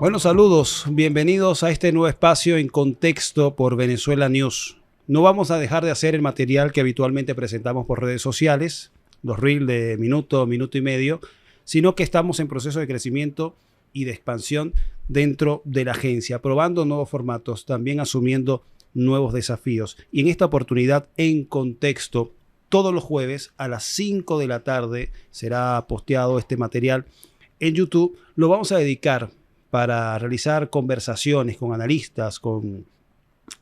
Bueno, saludos, bienvenidos a este nuevo espacio en contexto por Venezuela News. No vamos a dejar de hacer el material que habitualmente presentamos por redes sociales, los reels de minuto, minuto y medio, sino que estamos en proceso de crecimiento y de expansión dentro de la agencia, probando nuevos formatos, también asumiendo nuevos desafíos. Y en esta oportunidad, en contexto, todos los jueves a las 5 de la tarde será posteado este material en YouTube. Lo vamos a dedicar para realizar conversaciones con analistas, con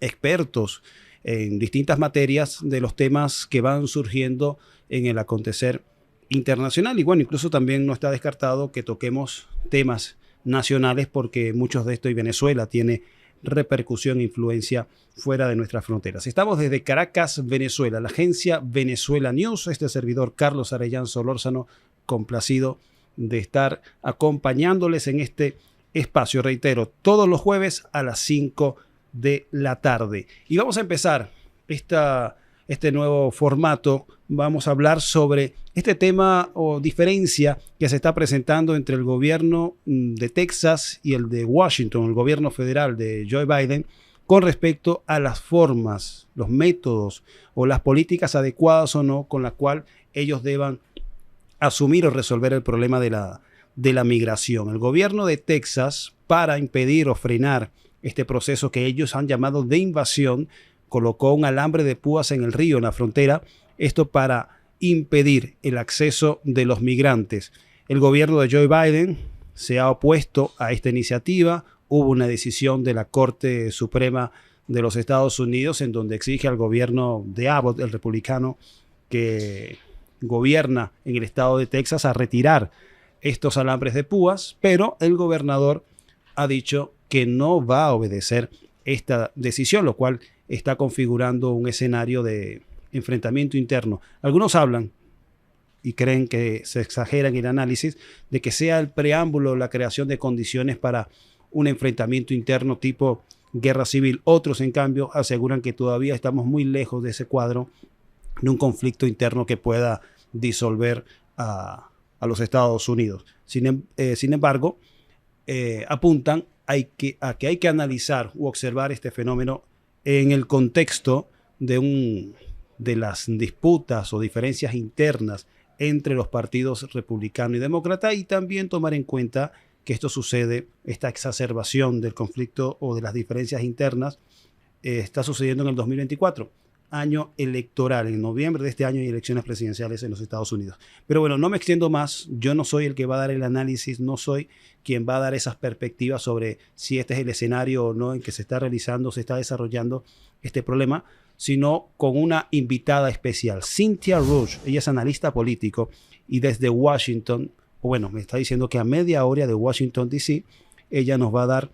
expertos en distintas materias de los temas que van surgiendo en el acontecer internacional. Y bueno, incluso también no está descartado que toquemos temas nacionales porque muchos de esto y Venezuela tiene repercusión e influencia fuera de nuestras fronteras. Estamos desde Caracas, Venezuela, la agencia Venezuela News. Este servidor Carlos Arellán Solórzano, complacido de estar acompañándoles en este espacio, reitero, todos los jueves a las 5 de la tarde. Y vamos a empezar este nuevo formato. Vamos a hablar sobre este tema o diferencia que se está presentando entre el gobierno de Texas y el de Washington, el gobierno federal de Joe Biden, con respecto a las formas, los métodos o las políticas adecuadas o no con las cuales ellos deban asumir o resolver el problema de la migración. El gobierno de Texas, para impedir o frenar este proceso que ellos han llamado de invasión, colocó un alambre de púas en el río, en la frontera, esto para impedir el acceso de los migrantes. El gobierno de Joe Biden se ha opuesto a esta iniciativa. Hubo una decisión de la Corte Suprema de los Estados Unidos en donde exige al gobierno de Abbott, el republicano que gobierna en el estado de Texas, a retirar estos alambres de púas, pero el gobernador ha dicho que no va a obedecer esta decisión, lo cual está configurando un escenario de enfrentamiento interno. Algunos hablan y creen que se exagera en el análisis de que sea el preámbulo la creación de condiciones para un enfrentamiento interno tipo guerra civil. Otros, en cambio, aseguran que todavía estamos muy lejos de ese cuadro de un conflicto interno que pueda disolver a los Estados Unidos. Sin embargo, apuntan a que hay que analizar u observar este fenómeno en el contexto de las disputas o diferencias internas entre los partidos republicano y demócrata, y también tomar en cuenta que esto sucede, esta exacerbación del conflicto o de las diferencias internas está sucediendo en el 2024. Año electoral. En noviembre de este año hay elecciones presidenciales en los Estados Unidos. Pero bueno, no me extiendo más. Yo no soy el que va a dar el análisis, no soy quien va a dar esas perspectivas sobre si este es el escenario o no en que se está realizando, se está desarrollando este problema, sino con una invitada especial, Cynthia Roche. Ella es analista político y desde Washington, bueno, me está diciendo que a media hora de Washington, D.C., ella nos va a dar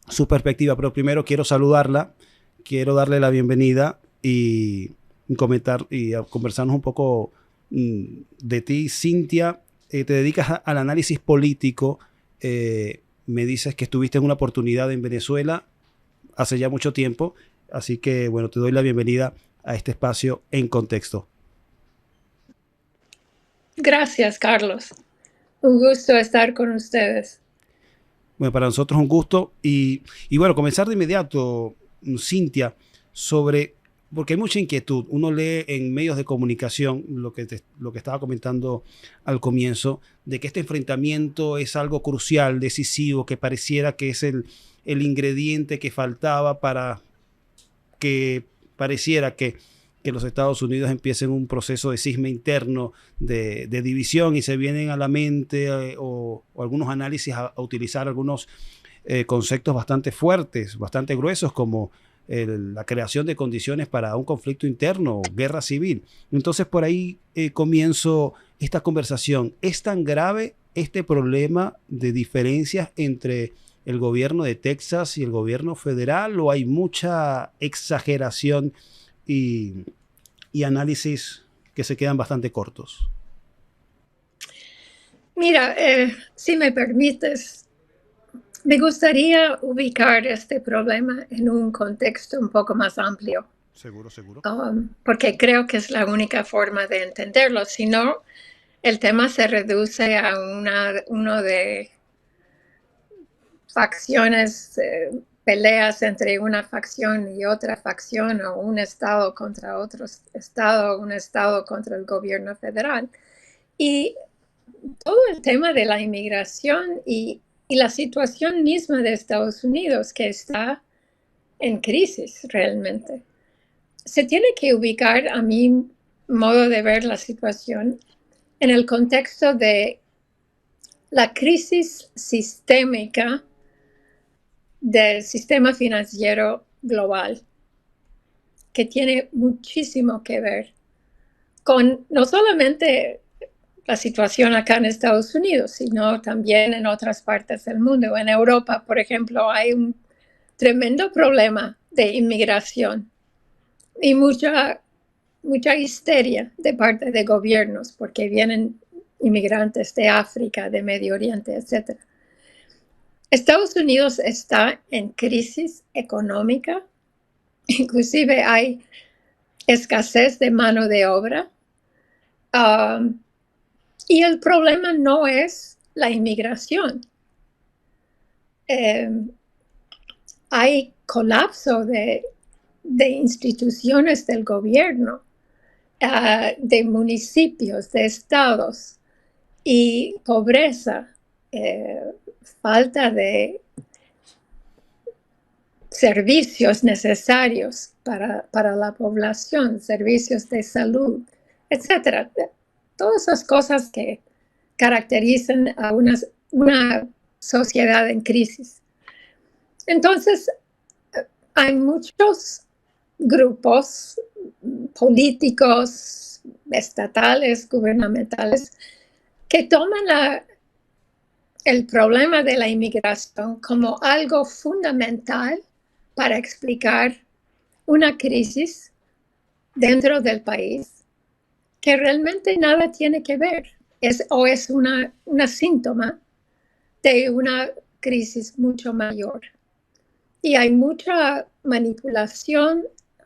su perspectiva. Pero primero quiero saludarla, quiero darle la bienvenida y comentar y a conversarnos un poco de ti, Cynthia. Te dedicas al análisis político. Me dices que estuviste en una oportunidad en Venezuela hace ya mucho tiempo. Así que, bueno, te doy la bienvenida a este espacio en contexto. Gracias, Carlos. Un gusto estar con ustedes. Bueno, para nosotros un gusto. Y bueno, comenzar de inmediato, Cynthia, porque hay mucha inquietud. Uno lee en medios de comunicación lo que estaba comentando al comienzo, de que este enfrentamiento es algo crucial, decisivo, que pareciera que es el ingrediente que faltaba para que pareciera que los Estados Unidos empiecen un proceso de cisma interno, de división, y se vienen a la mente o algunos análisis a utilizar algunos conceptos bastante fuertes, bastante gruesos, como la creación de condiciones para un conflicto interno, guerra civil. Entonces, por ahí comienzo esta conversación. ¿Es tan grave este problema de diferencias entre el gobierno de Texas y el gobierno federal, o hay mucha exageración y análisis que se quedan bastante cortos? Mira, si me permites, me gustaría ubicar este problema en un contexto un poco más amplio. Seguro, seguro. Porque creo que es la única forma de entenderlo. Si no, el tema se reduce a uno de facciones, peleas entre una facción y otra facción, o un estado contra otro estado, un estado contra el gobierno federal. Y todo el tema de la inmigración y la situación misma de Estados Unidos, que está en crisis realmente, se tiene que ubicar, a mi modo de ver la situación, en el contexto de la crisis sistémica del sistema financiero global, que tiene muchísimo que ver con no solamente la situación acá en Estados Unidos, sino también en otras partes del mundo. En Europa, por ejemplo, hay un tremendo problema de inmigración y mucha histeria de parte de gobiernos porque vienen inmigrantes de África, de Medio Oriente, etc. Estados Unidos está en crisis económica, inclusive hay escasez de mano de obra. Y el problema no es la inmigración. Hay colapso de instituciones del gobierno, de municipios, de estados, y pobreza, falta de servicios necesarios para la población, servicios de salud, etcétera. Todas esas cosas que caracterizan a una sociedad en crisis. Entonces, hay muchos grupos políticos, estatales, gubernamentales, que toman el problema de la inmigración como algo fundamental para explicar una crisis dentro del país que realmente nada tiene que ver, es una síntoma de una crisis mucho mayor. Y hay mucha manipulación,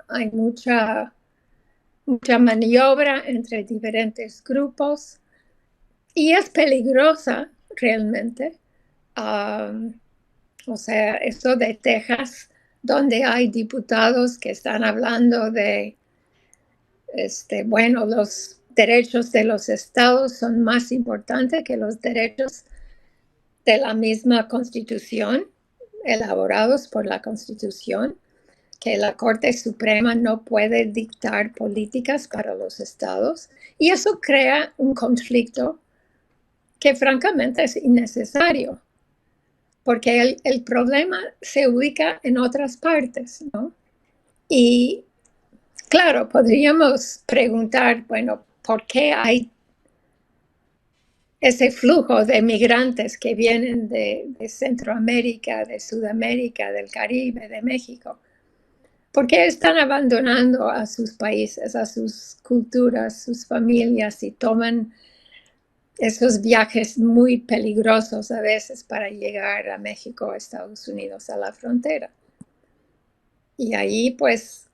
hay mucha maniobra entre diferentes grupos y es peligrosa realmente. O sea, eso de Texas, donde hay diputados que están hablando de, bueno, los derechos de los estados son más importantes que los derechos de la misma Constitución, elaborados por la Constitución, que la Corte Suprema no puede dictar políticas para los estados. Y eso crea un conflicto que francamente es innecesario, porque el problema se ubica en otras partes, ¿no? Y claro, podríamos preguntar, bueno, ¿por qué hay ese flujo de migrantes que vienen de Centroamérica, de Sudamérica, del Caribe, de México? ¿Por qué están abandonando a sus países, a sus culturas, sus familias, y toman esos viajes muy peligrosos a veces para llegar a México, a Estados Unidos, a la frontera? Y ahí, pues,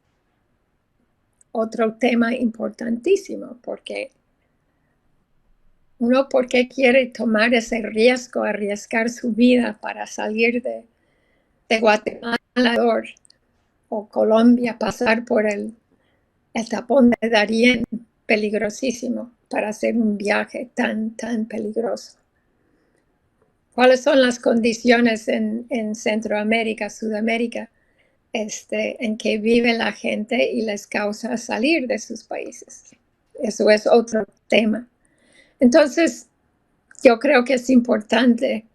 otro tema importantísimo, porque uno, ¿por qué quiere tomar ese riesgo, arriesgar su vida para salir de Guatemala o Colombia, pasar por el tapón de Darién, peligrosísimo, para hacer un viaje tan peligroso? ¿Cuáles son las condiciones en Centroamérica, Sudamérica, en que vive la gente y les causa salir de sus países? Eso es otro tema. Entonces, yo creo que es importante,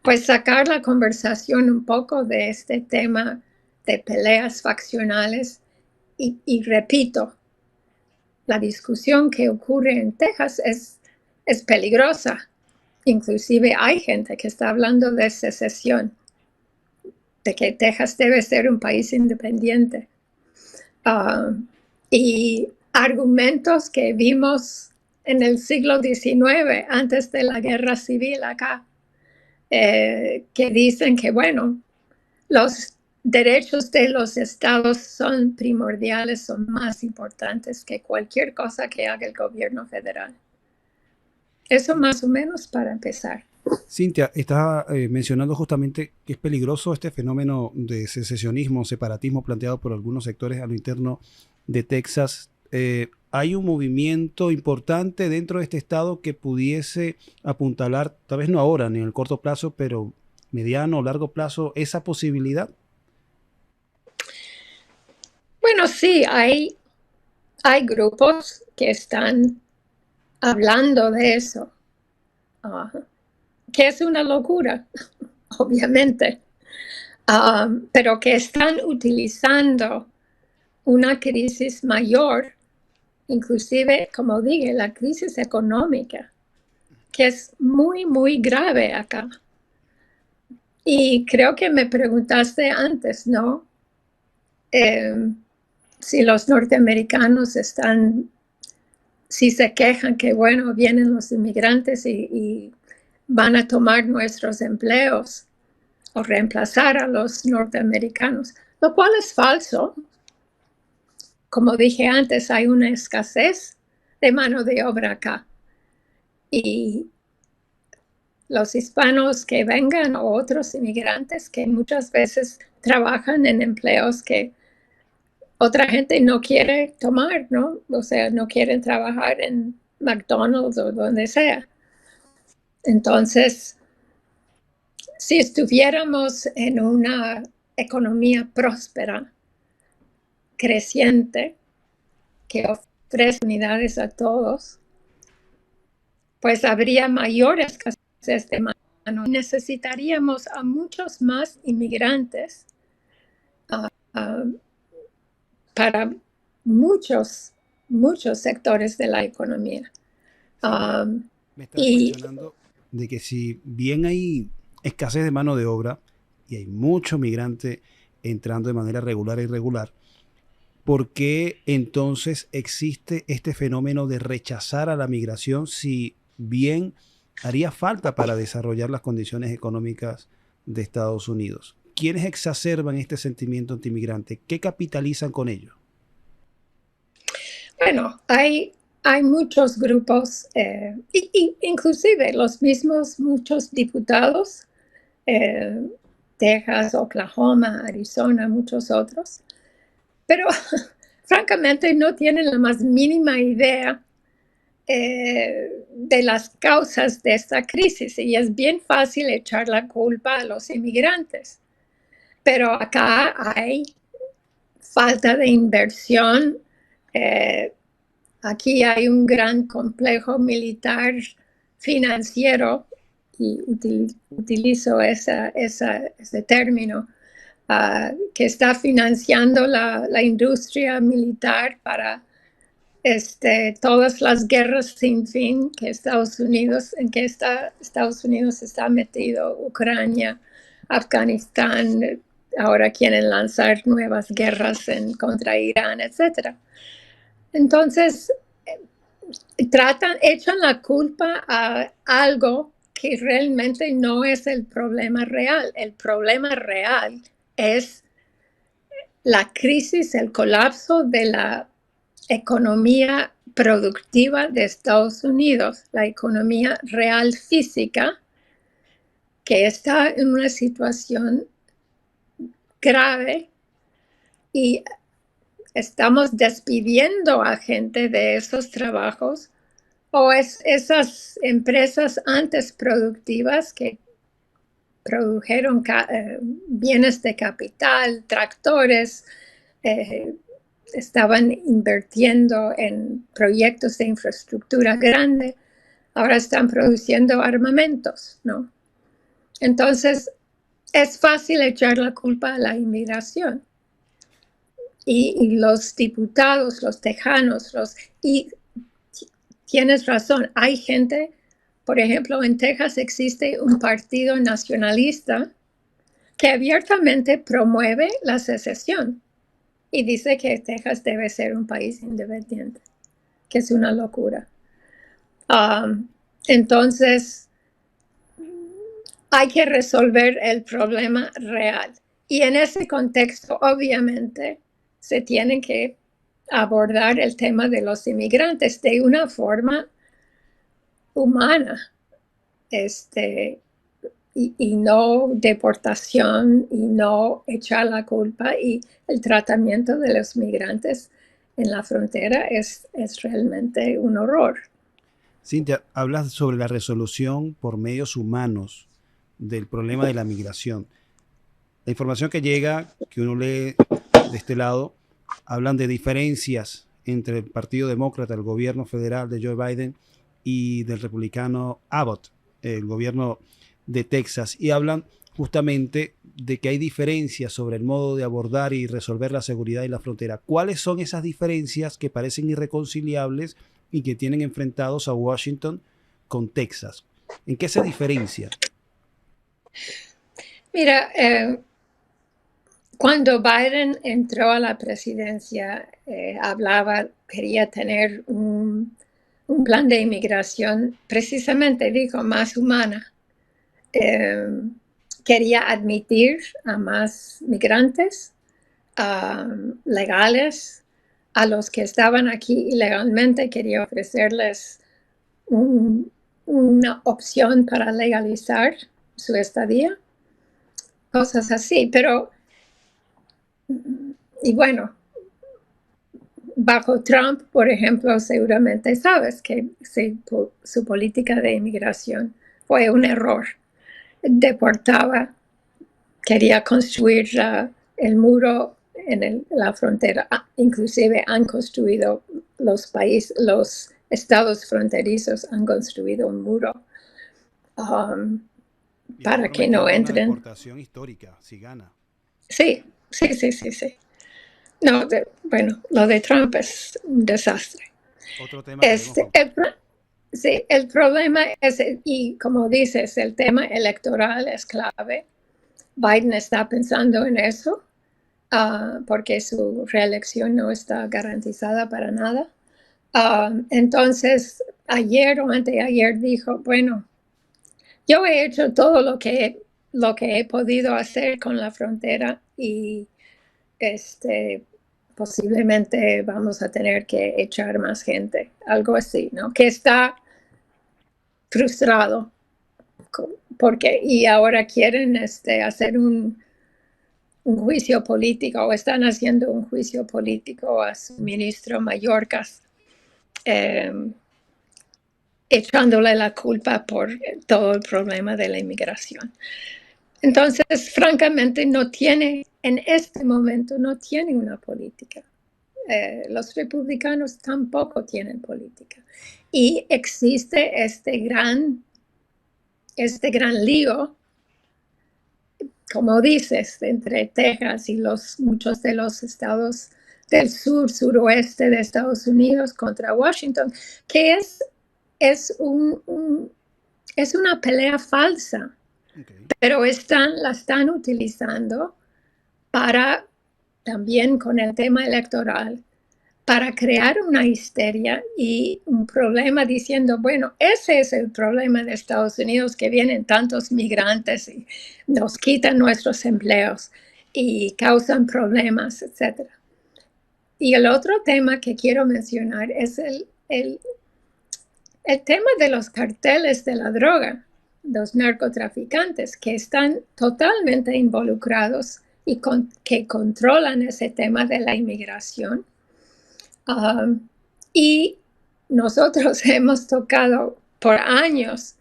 pues, sacar la conversación un poco de este tema de peleas faccionales y repito, la discusión que ocurre en Texas es peligrosa. Inclusive hay gente que está hablando de secesión, de que Texas debe ser un país independiente. Y argumentos que vimos en el siglo XIX, antes de la guerra civil acá, que dicen que, bueno, los derechos de los estados son primordiales, son más importantes que cualquier cosa que haga el gobierno federal. Eso más o menos para empezar. Cintia, estaba mencionando justamente que es peligroso este fenómeno de secesionismo, separatismo planteado por algunos sectores a lo interno de Texas. ¿Hay un movimiento importante dentro de este estado que pudiese apuntalar, tal vez no ahora ni en el corto plazo, pero mediano o largo plazo, esa posibilidad? Bueno, sí, hay grupos que están hablando de eso, ah, que es una locura, obviamente, pero que están utilizando una crisis mayor, inclusive, como dije, la crisis económica, que es muy, muy grave acá. Y creo que me preguntaste antes, ¿no? Si los norteamericanos si se quejan que, bueno, vienen los inmigrantes y van a tomar nuestros empleos o reemplazar a los norteamericanos, lo cual es falso. Como dije antes, hay una escasez de mano de obra acá. Y los hispanos que vengan o otros inmigrantes que muchas veces trabajan en empleos que otra gente no quiere tomar, ¿no? O sea, no quieren trabajar en McDonald's o donde sea. Entonces, si estuviéramos en una economía próspera, creciente, que ofrece unidades a todos, pues habría mayor escasez de mano. Necesitaríamos a muchos más inmigrantes uh, para muchos, muchos sectores de la economía. Cintia, Um, me estás y mencionando de que si bien hay escasez de mano de obra y hay mucho migrante entrando de manera regular e irregular, ¿por qué entonces existe este fenómeno de rechazar a la migración si bien haría falta para desarrollar las condiciones económicas de Estados Unidos? ¿Quiénes exacerban este sentimiento antimigrante? ¿Qué capitalizan con ello? bueno, hay muchos grupos, inclusive los mismos muchos diputados, eh, Texas, Oklahoma, Arizona, muchos otros, pero francamente no tienen la más mínima idea de las causas de esta crisis y es bien fácil echar la culpa a los inmigrantes. Pero acá hay falta de inversión. Eh, Aquí hay un gran complejo militar financiero y utilizo ese término que está financiando la industria militar para todas las guerras sin fin que Estados Unidos está metido, Ucrania, Afganistán, ahora quieren lanzar nuevas guerras contra Irán, etc. Entonces, echan la culpa a algo que realmente no es el problema real. El problema real es la crisis, el colapso de la economía productiva de Estados Unidos, la economía real física, que está en una situación grave y estamos despidiendo a gente de esos trabajos o esas empresas antes productivas que produjeron bienes de capital, tractores, eh, estaban invirtiendo en proyectos de infraestructura grande, ahora están produciendo armamentos, ¿no? Entonces, es fácil echar la culpa a la inmigración. Y los diputados, los tejanos, y tienes razón, hay gente, por ejemplo, en Texas existe un partido nacionalista que abiertamente promueve la secesión y dice que Texas debe ser un país independiente, que es una locura. Entonces, hay que resolver el problema real. Y en ese contexto, obviamente, se tiene que abordar el tema de los inmigrantes de una forma humana. y no deportación y no echar la culpa, y el tratamiento de los migrantes en la frontera es realmente un horror. Cintia, hablas sobre la resolución por medios humanos del problema de la migración. La información que llega, que uno lee de este lado, hablan de diferencias entre el Partido Demócrata, el gobierno federal de Joe Biden, y del republicano Abbott, el gobierno de Texas, y hablan justamente de que hay diferencias sobre el modo de abordar y resolver la seguridad y la frontera. ¿Cuáles son esas diferencias que parecen irreconciliables y que tienen enfrentados a Washington con Texas? ¿En qué se diferencia? Mira, cuando Biden entró a la presidencia, quería tener un plan de inmigración, precisamente dijo, más humana. Quería admitir a más migrantes legales, a los que estaban aquí ilegalmente, quería ofrecerles una opción para legalizar su estadía, cosas así. Pero, y bueno, bajo Trump, por ejemplo, seguramente sabes que su política de inmigración fue un error. Deportaba, quería construir el muro en la frontera. Inclusive han construido los estados fronterizos han construido un muro para que no entren. Una deportación histórica, si gana. Sí. No, bueno, lo de Trump es un desastre. Otro tema que Sí, el problema es, y como dices, el tema electoral es clave. Biden está pensando en eso, porque su reelección no está garantizada para nada. Entonces, ayer o anteayer dijo, bueno, yo he hecho todo lo que he podido hacer con la frontera, y posiblemente vamos a tener que echar más gente, algo así, ¿no? Que está frustrado y ahora quieren hacer un juicio político, o están haciendo un juicio político a su ministro Mayorkas, echándole la culpa por todo el problema de la inmigración. Entonces, francamente, en este momento no tiene una política. Los republicanos tampoco tienen política. Y existe este gran lío, como dices, entre Texas y muchos de los estados del suroeste de Estados Unidos contra Washington, que es una pelea falsa. Okay. Pero la están utilizando para, también con el tema electoral, para crear una histeria y un problema, diciendo, bueno, ese es el problema de Estados Unidos, que vienen tantos migrantes y nos quitan nuestros empleos y causan problemas, etc. Y el otro tema que quiero mencionar es el tema de los carteles de la droga, los narcotraficantes, que están totalmente involucrados y que controlan ese tema de la inmigración. Y nosotros hemos tocado por años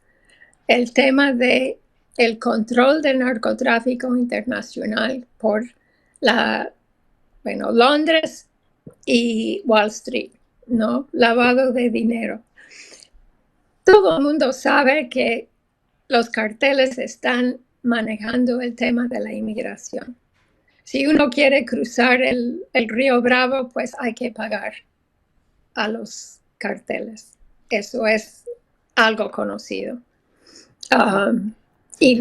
el tema de el control del narcotráfico internacional por Londres y Wall Street, ¿no? Lavado de dinero. Todo el mundo sabe que los carteles están manejando el tema de la inmigración. Si uno quiere cruzar el río Bravo, pues hay que pagar a los carteles. Eso es algo conocido. Y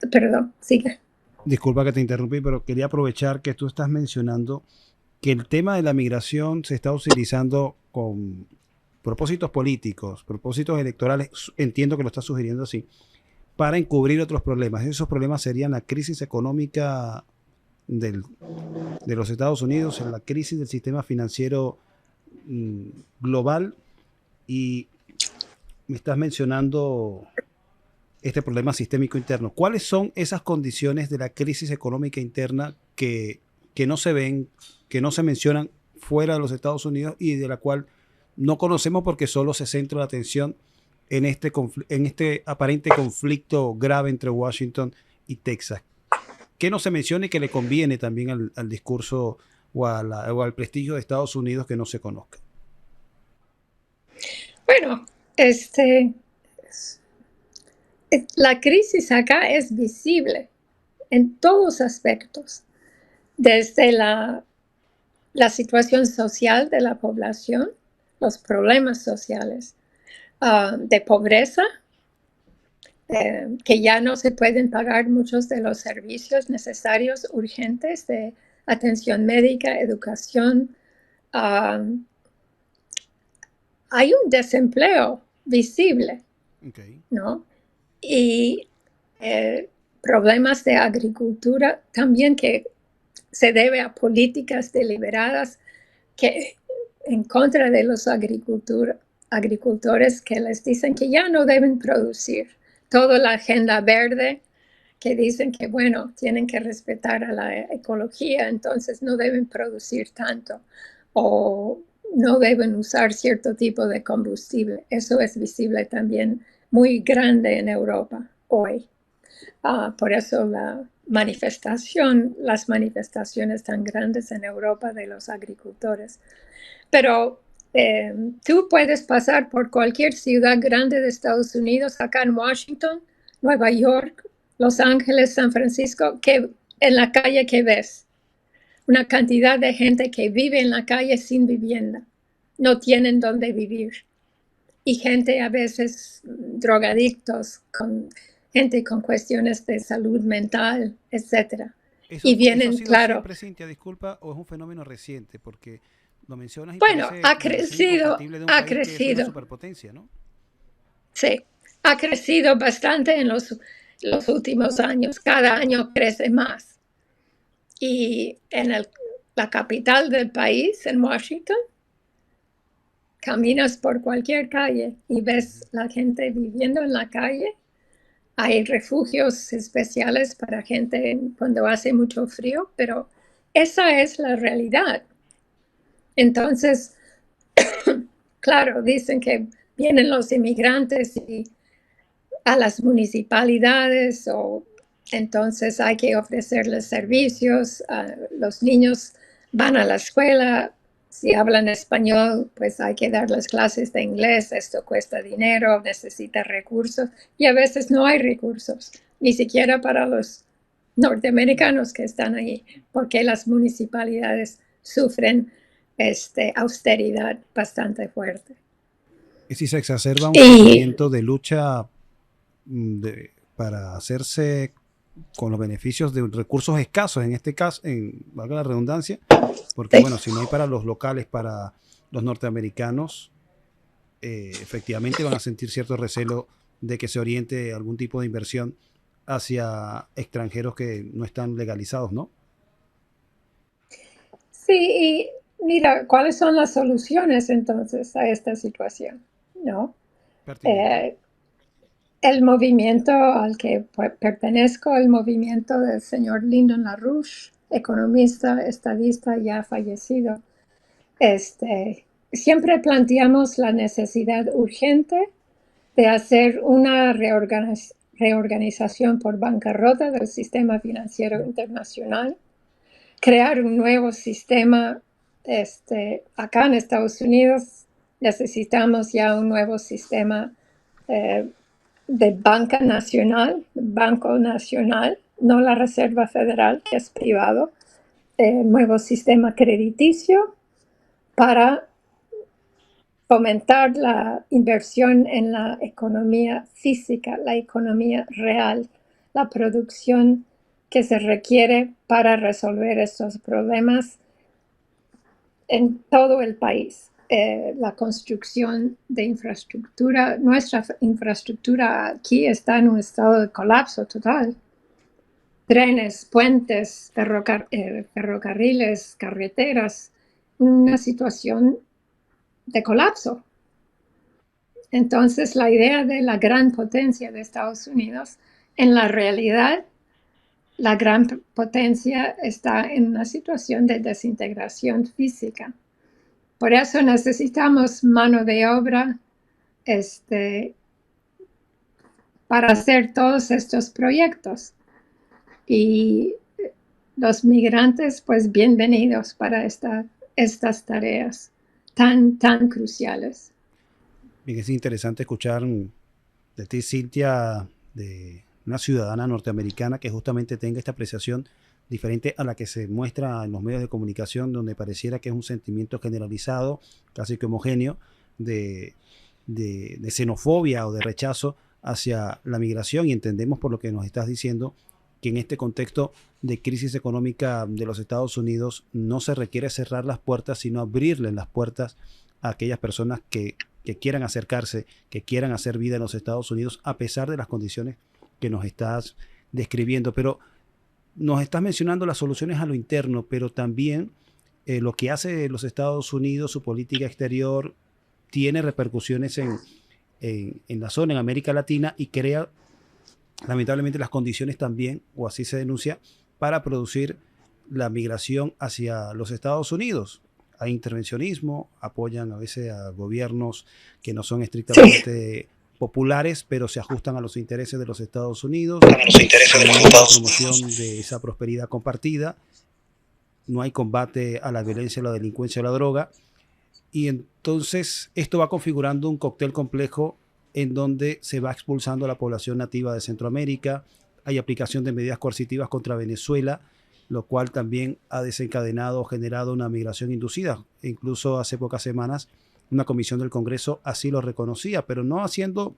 perdón, sigue. Disculpa que te interrumpí, pero quería aprovechar que tú estás mencionando que el tema de la migración se está utilizando con propósitos políticos, propósitos electorales, entiendo que lo estás sugiriendo así, para encubrir otros problemas. Esos problemas serían la crisis económica de los Estados Unidos, la crisis del sistema financiero global y me estás mencionando este problema sistémico interno. ¿Cuáles son esas condiciones de la crisis económica interna que no se ven, que no se mencionan fuera de los Estados Unidos y de la cual no conocemos porque solo se centra la atención en este aparente conflicto grave entre Washington y Texas? ¿Qué no se menciona y que le conviene también al discurso o al prestigio de Estados Unidos que no se conozca? Bueno, la crisis acá es visible en todos aspectos, desde la situación social de la población, los problemas sociales, de pobreza, que ya no se pueden pagar muchos de los servicios necesarios urgentes de atención médica, educación. Hay un desempleo visible, Okay. ¿no? Y problemas de agricultura también que se debe a políticas deliberadas que en contra de los agricultores que les dicen que ya no deben producir. Toda la agenda verde que dicen que, bueno, tienen que respetar a la ecología, entonces no deben producir tanto o no deben usar cierto tipo de combustible. Eso es visible también muy grande en Europa hoy. Por eso las manifestaciones tan grandes en Europa de los agricultores. Pero tú puedes pasar por cualquier ciudad grande de Estados Unidos, acá en Washington, Nueva York, Los Ángeles, San Francisco, que en la calle que ves, una cantidad de gente que vive en la calle sin vivienda, no tienen dónde vivir. Y gente a veces drogadictos, gente con cuestiones de salud mental, etc. Y Eso ha vienen, sido claro, siempre, Cintia, disculpa, o es un fenómeno reciente? Porque lo mencionas y bueno, parece incompatible de un ha país que es una crecido, superpotencia, ¿no? sí, ha crecido bastante en los últimos años, cada año crece más. Y en la capital del país, en Washington, caminas por cualquier calle y ves la gente viviendo en la calle. Hay refugios especiales para gente cuando hace mucho frío, pero esa es la realidad. Entonces, claro, dicen que vienen los inmigrantes y a las municipalidades o entonces hay que ofrecerles servicios. Los niños van a la escuela, si hablan español, pues hay que darles clases de inglés. Esto cuesta dinero, necesita recursos y a veces no hay recursos, ni siquiera para los norteamericanos que están ahí, porque las municipalidades sufren austeridad bastante fuerte. Y si se exacerba un Y sentimiento de lucha para hacerse con los beneficios de recursos escasos, en este caso, valga la redundancia, porque sí, bueno, si no hay para los locales, para los norteamericanos, efectivamente van a sentir cierto recelo de que se oriente algún tipo de inversión hacia extranjeros que no están legalizados, ¿no? sí, y mira, ¿cuáles son las soluciones entonces a esta situación? ¿No? Pertinente. Eh, el movimiento al que pertenezco, el movimiento del señor Lyndon LaRouche, economista, estadista ya fallecido, siempre planteamos la necesidad urgente de hacer una reorganización por bancarrota del sistema financiero internacional, crear un nuevo sistema. Acá en Estados Unidos necesitamos ya un nuevo sistema de banca nacional, Banco Nacional, no la Reserva Federal, que es privado, nuevo sistema crediticio para fomentar la inversión en la economía física, la economía real, la producción que se requiere para resolver estos problemas en todo el país. La construcción de infraestructura, nuestra infraestructura aquí está en un estado de colapso total. Trenes, puentes, ferrocarriles, carreteras, una situación de colapso. Entonces, la idea de la gran potencia de Estados Unidos, en la realidad, la gran potencia está en una situación de desintegración física. Por eso necesitamos mano de obra para hacer todos estos proyectos. Y los migrantes, pues bienvenidos para estas tareas tan cruciales. Bien, es interesante escuchar de ti, Cintia, de una ciudadana norteamericana que justamente tenga esta apreciación diferente a la que se muestra en los medios de comunicación, donde pareciera que es un sentimiento generalizado, casi que homogéneo, de xenofobia o de rechazo hacia la migración. Y entendemos por lo que nos estás diciendo que en este contexto de crisis económica de los Estados Unidos no se requiere cerrar las puertas, sino abrirle las puertas a aquellas personas que quieran acercarse, que quieran hacer vida en los Estados Unidos, a pesar de las condiciones que nos estás describiendo. Pero nos estás mencionando las soluciones a lo interno, pero también lo que hace los Estados Unidos, su política exterior, tiene repercusiones en la zona, en América Latina, y crea lamentablemente las condiciones también, o así se denuncia, para producir la migración hacia los Estados Unidos. Hay intervencionismo, apoyan a veces a gobiernos que no son estrictamente populares, pero se ajustan a los intereses de los Estados Unidos. No hay promoción de esa prosperidad compartida, no hay combate a la violencia, a la delincuencia, a la droga. Y entonces esto va configurando un cóctel complejo en donde se va expulsando a la población nativa de Centroamérica. Hay aplicación de medidas coercitivas contra Venezuela, lo cual también ha desencadenado o generado una migración inducida. Incluso hace pocas semanas una comisión del Congreso así lo reconocía, pero no haciendo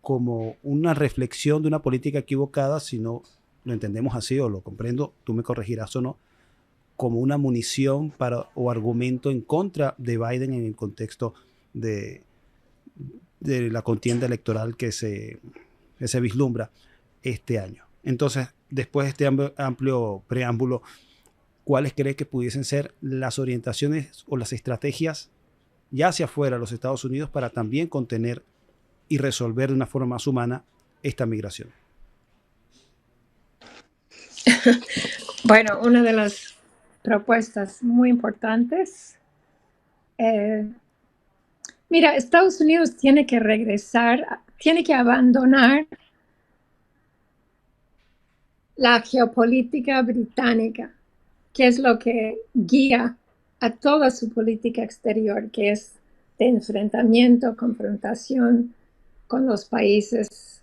como una reflexión de una política equivocada, sino, lo entendemos así o lo comprendo, tú me corregirás o no, como una munición para, o argumento en contra de Biden en el contexto de la contienda electoral que se vislumbra este año. Entonces, después de este amplio preámbulo, ¿cuáles crees que pudiesen ser las orientaciones o las estrategias ya hacia afuera de los Estados Unidos para también contener y resolver de una forma más humana esta migración? Bueno, una de las propuestas muy importantes. Mira, Estados Unidos tiene que regresar, tiene que abandonar la geopolítica británica, que es lo que guía a toda su política exterior, que es de enfrentamiento, confrontación con los países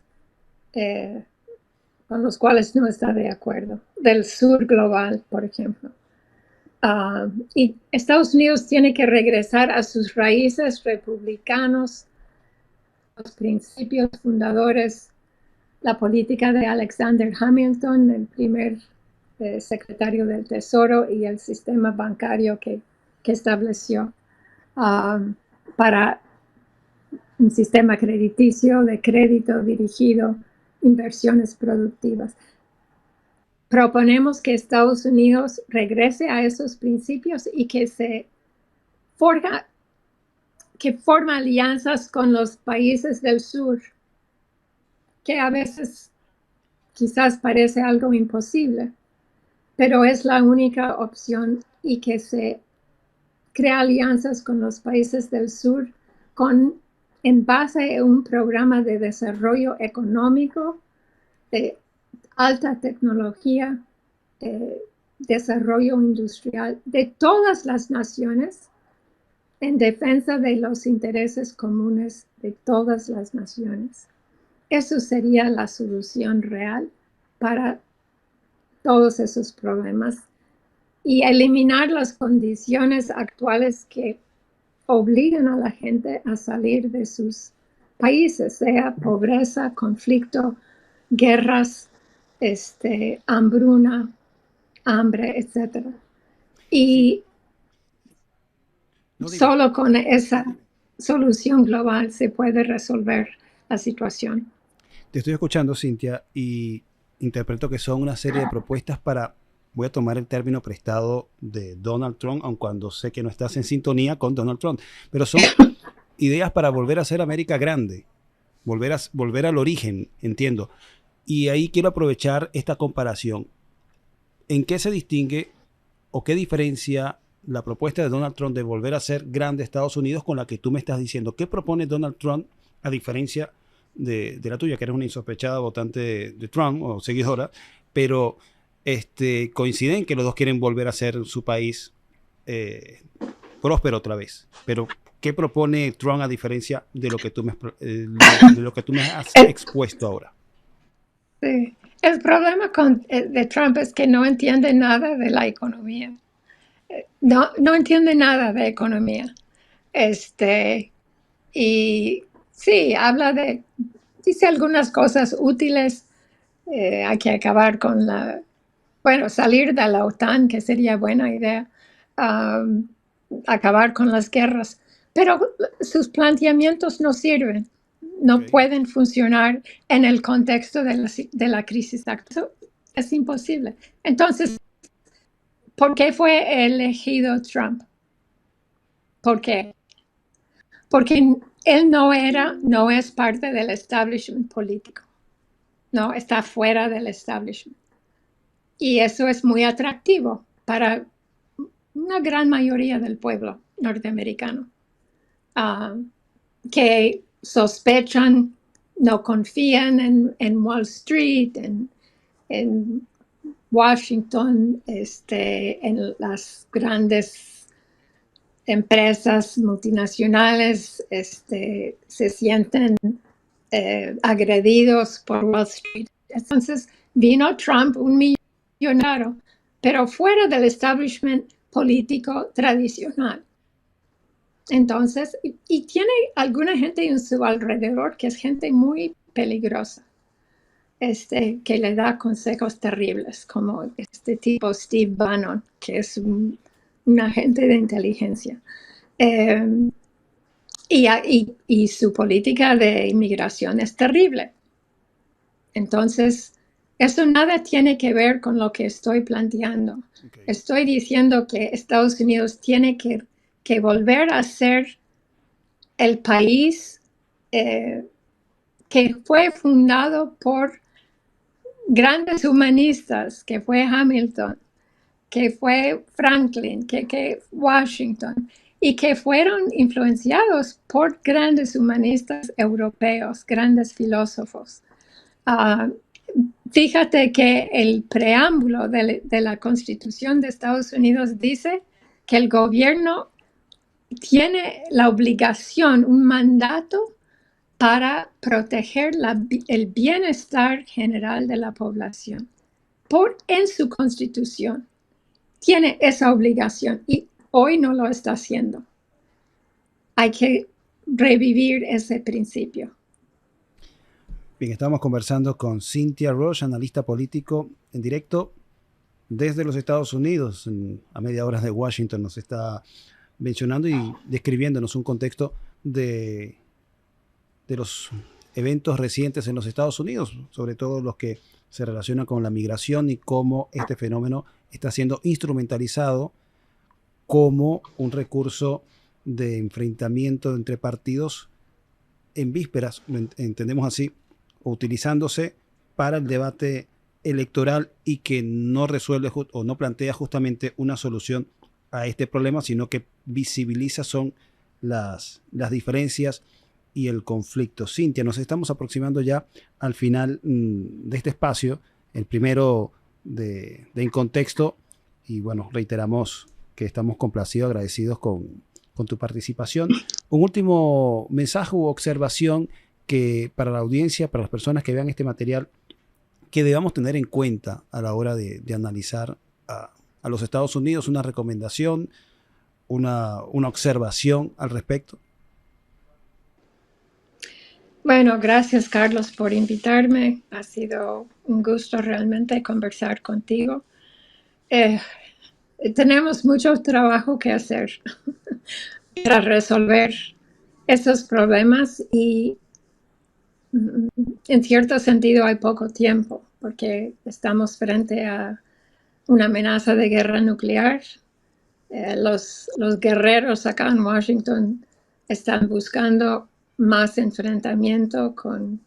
con los cuales no está de acuerdo, del sur global, por ejemplo. Y Estados Unidos tiene que regresar a sus raíces republicanos, los principios fundadores, la política de Alexander Hamilton, el primer secretario del Tesoro, y el sistema bancario que estableció para un sistema crediticio de crédito dirigido, inversiones productivas. Proponemos que Estados Unidos regrese a esos principios y que forma alianzas con los países del sur, que a veces quizás parece algo imposible, pero es la única opción, y que se crea alianzas con los países del sur en base a un programa de desarrollo económico, de alta tecnología, desarrollo industrial de todas las naciones en defensa de los intereses comunes de todas las naciones. Eso sería la solución real para todos esos problemas, y eliminar las condiciones actuales que obligan a la gente a salir de sus países, sea pobreza, conflicto, guerras, hambruna, hambre, etc. Y solo con esa solución global se puede resolver la situación. Te estoy escuchando, Cintia, y interpreto que son una serie de propuestas para, voy a tomar el término prestado de Donald Trump, aun cuando sé que no estás en sintonía con Donald Trump, pero son ideas para volver a hacer América grande, volver al origen, entiendo. Y ahí quiero aprovechar esta comparación. ¿En qué se distingue o qué diferencia la propuesta de Donald Trump de volver a ser grande Estados Unidos con la que tú me estás diciendo? ¿Qué propone Donald Trump a diferencia de la tuya, que eres una insospechada votante de Trump o seguidora, pero coinciden en que los dos quieren volver a ser su país próspero otra vez? Pero ¿qué propone Trump a diferencia de lo que tú de lo que tú me has expuesto ahora? Sí. El problema de Trump es que no entiende nada de la economía. No entiende nada de economía. Y sí, dice algunas cosas útiles. Hay que acabar con salir de la OTAN, que sería buena idea. Acabar con las guerras. Pero sus planteamientos no sirven. No pueden funcionar en el contexto de la crisis actual. Es imposible. Entonces, ¿por qué fue elegido Trump? ¿Por qué? Porque él no es parte del establishment político. No, está fuera del establishment. Y eso es muy atractivo para una gran mayoría del pueblo norteamericano, que sospechan, no confían en Wall Street, en Washington, en las grandes empresas multinacionales, se sienten agredidos por Wall Street. Entonces vino Trump, un millonario, pero fuera del establishment político tradicional. Entonces, y tiene alguna gente en su alrededor que es gente muy peligrosa, que le da consejos terribles, como este tipo Steve Bannon, que es un agente de inteligencia. Y su política de inmigración es terrible. Entonces, eso nada tiene que ver con lo que estoy planteando. Okay. Estoy diciendo que Estados Unidos tiene que volver a ser el país que fue fundado por grandes humanistas, que fue Hamilton, que fue Franklin, que Washington, y que fueron influenciados por grandes humanistas europeos, grandes filósofos. Fíjate que el preámbulo de la Constitución de Estados Unidos dice que el gobierno tiene la obligación, un mandato para proteger el bienestar general de la población. En su Constitución tiene esa obligación y hoy no lo está haciendo. Hay que revivir ese principio. Bien, estamos conversando con Cynthia Roche, analista político en directo desde los Estados Unidos. A media hora de Washington nos está mencionando y describiéndonos un contexto de los eventos recientes en los Estados Unidos, sobre todo los que se relacionan con la migración y cómo este fenómeno está siendo instrumentalizado como un recurso de enfrentamiento entre partidos en vísperas, entendemos así, utilizándose para el debate electoral y que no resuelve o no plantea justamente una solución a este problema, sino que visibiliza son las diferencias y el conflicto. Cynthia, nos estamos aproximando ya al final de este espacio, el primero de En Contexto, y bueno, reiteramos que estamos complacidos, agradecidos con tu participación. Un último mensaje u observación que para la audiencia, para las personas que vean este material, que debamos tener en cuenta a la hora de analizar a los Estados Unidos, una recomendación, una observación al respecto. Bueno, gracias Carlos por invitarme. Ha sido un gusto realmente conversar contigo. Tenemos mucho trabajo que hacer para resolver esos problemas y en cierto sentido hay poco tiempo porque estamos frente a una amenaza de guerra nuclear. Los guerreros acá en Washington están buscando más enfrentamiento con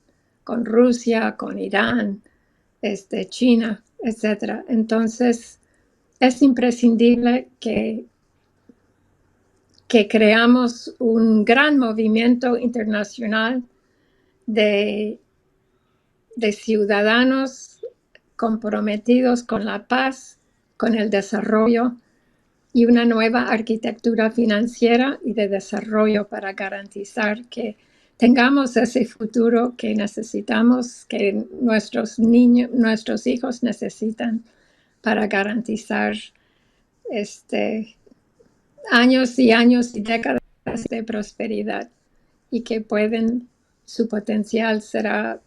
Rusia, con Irán, China, etc. Entonces, es imprescindible que creamos un gran movimiento internacional de ciudadanos comprometidos con la paz, con el desarrollo y una nueva arquitectura financiera y de desarrollo para garantizar que tengamos ese futuro que necesitamos, que nuestros niños, nuestros hijos necesitan para garantizar años y años y décadas de prosperidad, y que su potencial será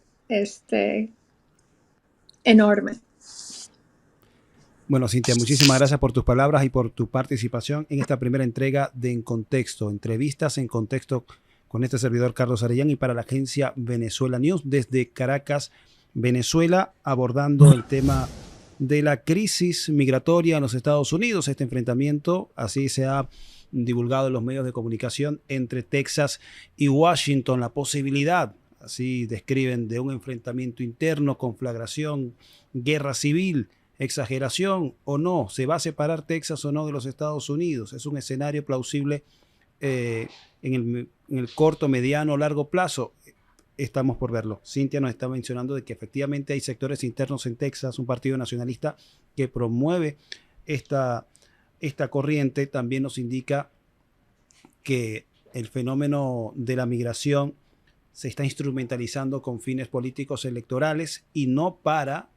enorme. Bueno, Cintia, muchísimas gracias por tus palabras y por tu participación en esta primera entrega de En Contexto, entrevistas en contexto con este servidor Carlos Arellán y para la agencia Venezuela News desde Caracas, Venezuela, abordando el tema de la crisis migratoria en los Estados Unidos, este enfrentamiento, así se ha divulgado en los medios de comunicación, entre Texas y Washington, la posibilidad, así describen, de un enfrentamiento interno, conflagración, guerra civil. ¿Exageración o no? ¿Se va a separar Texas o no de los Estados Unidos? ¿Es un escenario plausible en el corto, mediano o largo plazo? Estamos por verlo. Cintia nos está mencionando de que efectivamente hay sectores internos en Texas, un partido nacionalista que promueve esta corriente. También nos indica que el fenómeno de la migración se está instrumentalizando con fines políticos electorales y no para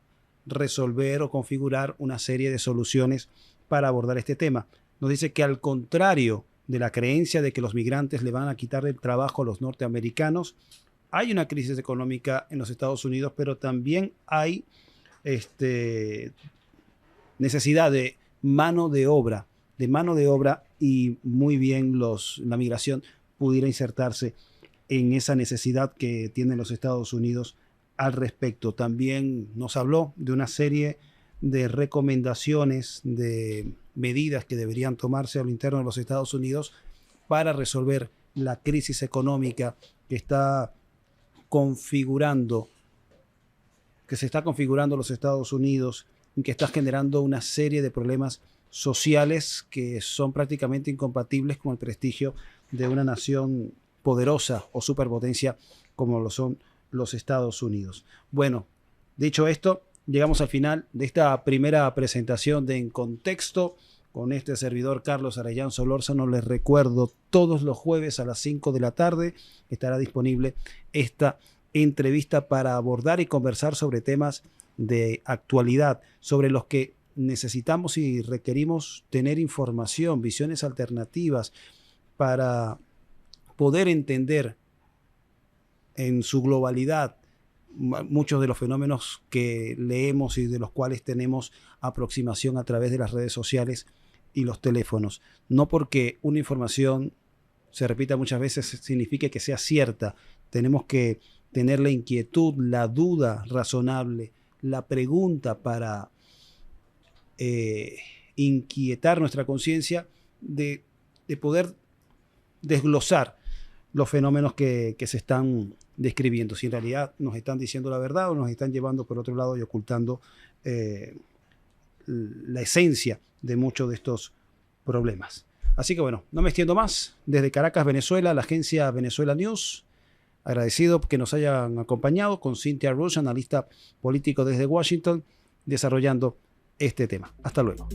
resolver o configurar una serie de soluciones para abordar este tema. Nos dice que al contrario de la creencia de que los migrantes le van a quitar el trabajo a los norteamericanos, hay una crisis económica en los Estados Unidos, pero también hay necesidad de mano de obra y muy bien la migración pudiera insertarse en esa necesidad que tienen los Estados Unidos al respecto. También nos habló de una serie de recomendaciones, de medidas que deberían tomarse a lo interno de los Estados Unidos para resolver la crisis económica que se está configurando los Estados Unidos y que está generando una serie de problemas sociales que son prácticamente incompatibles con el prestigio de una nación poderosa o superpotencia como lo son los Estados Unidos. Bueno, dicho esto, llegamos al final de esta primera presentación de En Contexto con este servidor Carlos Arellán Solórzano. Les recuerdo, todos los jueves a las 5 de la tarde estará disponible esta entrevista para abordar y conversar sobre temas de actualidad, sobre los que necesitamos y requerimos tener información, visiones alternativas para poder entender en su globalidad muchos de los fenómenos que leemos y de los cuales tenemos aproximación a través de las redes sociales y los teléfonos. No porque una información se repita muchas veces significa que sea cierta. Tenemos que tener la inquietud, la duda razonable, la pregunta para inquietar nuestra conciencia de poder desglosar los fenómenos que se están describiendo, si en realidad nos están diciendo la verdad o nos están llevando por otro lado y ocultando la esencia de muchos de estos problemas. Así que bueno, no me extiendo más. Desde Caracas, Venezuela, la agencia Venezuela News, agradecido que nos hayan acompañado con Cynthia Rush, analista político desde Washington, desarrollando este tema. Hasta luego.